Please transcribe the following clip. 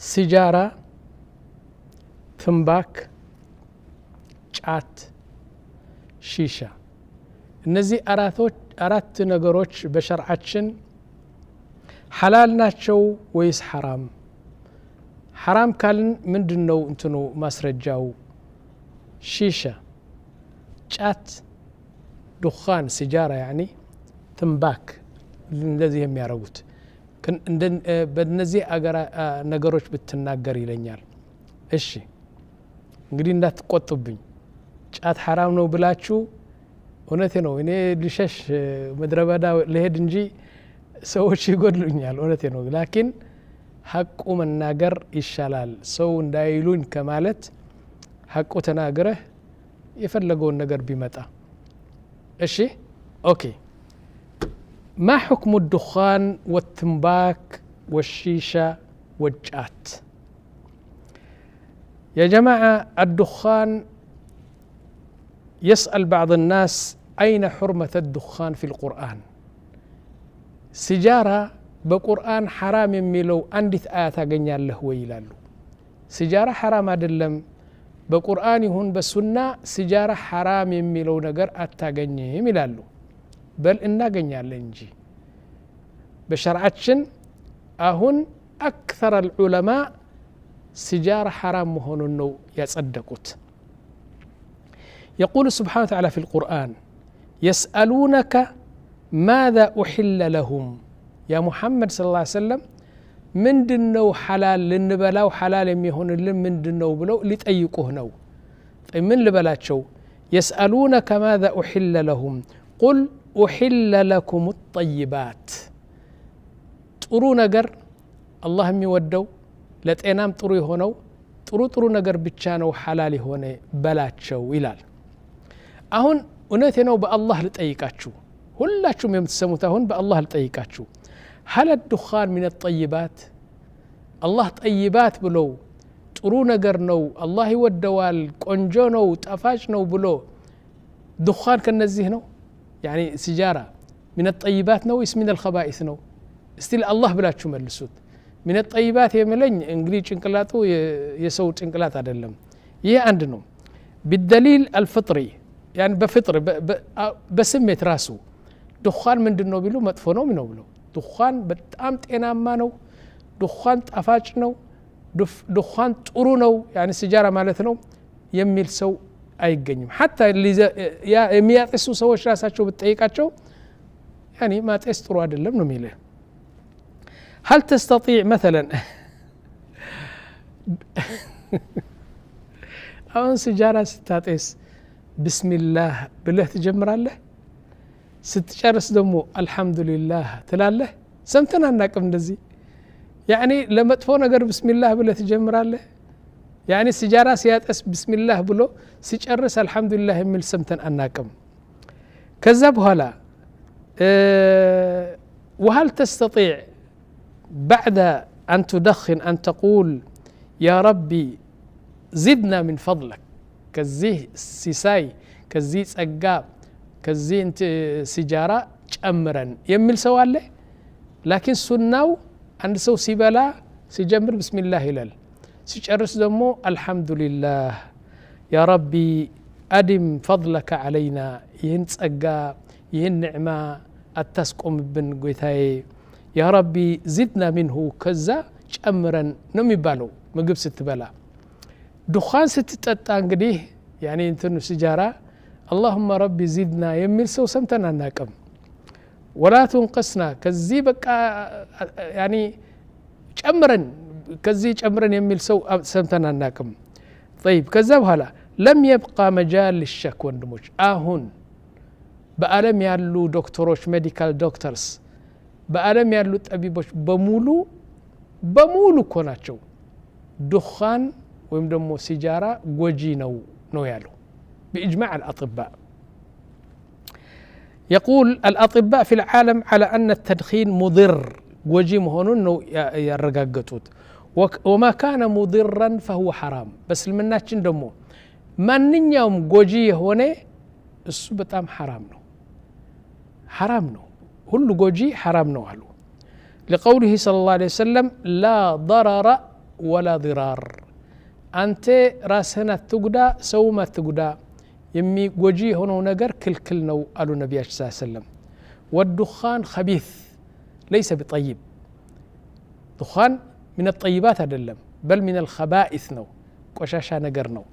ሲጃራ ትንባክ ጫት ሺሻ እነዚህ አራት ነገሮች በሸርዓችን ሐላል ናቸው ወይስ ሐራም ሐራም ካልን ምንድነው እንትኑ ማስረጃው ሺሻ ጫት ዱኻን ሲጃራ ያኒ ትንባክ እንደዚህ የሚያረጉት በእነዚህ ነገሮች ብትናገር ይለኛል እሺ እንግዲህ እንዳትቆጡብኝ ጫት ሐራም ነው ብላችሁ እውነቴ ነው እኔ ልሸሽ መድረበዳ ለሄድ እንጂ ሰዎች ይጎድሉኛል እውነቴ ነው ላኪን ሐቁ መናገር ይሻላል ሰው እንዳይሉኝ ከማለት ሐቁ ተናግረህ የፈለገውን ነገር ቢመጣ እሺ ኦኬ ما حكم الدخان والتنباك والشيشة والجات يا جماعة الدخان يسأل بعض الناس أين حرمة الدخان في القرآن سجارة بقرآن حرام يميلو أندث آيات أغنيا له ويلالو سجارة حرام أدلم بقرآن هون بسنة سجارة حرام يميلو نقر أتاغنيه يميلالو بل እናገኛለን እንጂ በሸርዓችን አሁን أكثر العلماء سجارة حرام መሆኑን ነው ያጸደቁት يقول سبحانه وتعالى في القرآن يسألونك ماذا أحل لهم يا محمد صلى الله عليه وسلم ምንድነው حلال ልንበላው حلال የሚሆንልን ምንድነው ብለው ሊጠይቁህ ነው ምን ልበላቸው يسألونك ماذا أحل لهم قل أحل لكم الطيبات ጥሩ ነገር አላህ የሚወደው ለጤናም ጥሩ የሆነው ጥሩ ነገር ብቻ ነው حلال የሆነ በላቸው ይላል አሁን እውነቴ ነው በአላህ ልጠይቃችሁ ሁላችሁም የምትሰሙት አሁን በአላህ ልጠይቃችሁ هل الدخان من الطيبات الله طيبات ብሎ ጥሩ ነገር ነው አላህ ይወደዋል ቆንጆ ነው ጣፋጭ ነው ብሎ دخان ከነዚህ ነው يعني سجارة من الطيبات نو اسم من الخبائث نو استيل الله بلا شو ملسوت من الطيبات يملين انجليز انقلاطو يسوي انقلاط አይደለም ይሄ አንድ ነው بالدليل الفطري يعني بفطر بسمت راسه دخان ምንድነው ቢሉ መጥፎ ነው ምን ነው ብሎ دخان በጣም ጤናማ ነው دخان ጣፋጭ ነው دخان ጥሩ ነው يعني سجارة ማለት ነው የሚል ሰው አይገኝም حتى የሚያጤሱ ሰዎች ራሳቸው ብትጠይቃቸው يعني ما ጤስ ጥሩ አይደለም ነው የሚለው هل تستطيع مثلا አሁን ሲጃራ ስታጤስ بسم الله ብለህ ትጀምራለህ ስትጨርስ ደግሞ الحمد لله ትላለህ ሰምተን አናቅም እንደዚህ يعني ለመጥፎ ነገር بسم الله ብለህ ትጀምራለህ يعني سجارة سياتس بسم الله بلو سيجرس الحمد لله يميل سمتن أناكم كذب هلا وهل تستطيع بعد أن تدخن أن تقول يا ربي زدنا من فضلك كزيه سيساي كزيه سقاب كزيه انت سجارة جأمرا يميل سواله لكن سناو عند سو سيبلا سيجمر بسم الله هلال سيجرس دمو الحمد لله يا ربي أدم فضلك علينا يهن تسقى يهن نعمة التسقم بن قويتاي يا ربي زدنا منه كذا جأمرا نمي بالو مقب ستبلا دخان ستتأتان قديه يعني انتنو سجارة اللهم ربي زدنا يميل سو سمتنا ناكم ولا تنقصنا كذي بقى يعني جأمرا كذي جأمرا يميل سو سمتنا ناكم طيب كذب هلا لم يبقى مجال للشك وندمج آهن بألم يالو دكتوروش ميديكال دكتورز بألم يالو طبيبوش بمولو كوناتشو دخان ويمدمو سيجارة وجي نو يالو بإجماع الأطباء يقول الأطباء في العالم على أن التدخين مضر وجي مهونون نو يرقاقتوت وما كان مضرا فهو حرام بس المناتشن دمو من يوم وجي هوني السبتام حرام نو كل وجي حرام نو هلو لقوله صلى الله عليه وسلم لا ضرر ولا ضرار أنت راسهن التقدا سوما التقدا يمي وجيه هنا نجر كل نو قالوا النبي صلى الله عليه وسلم والدخان خبيث ليس بطيب دخان من الطيبات هذا بل من الخبائث نو قشاشا نجر نو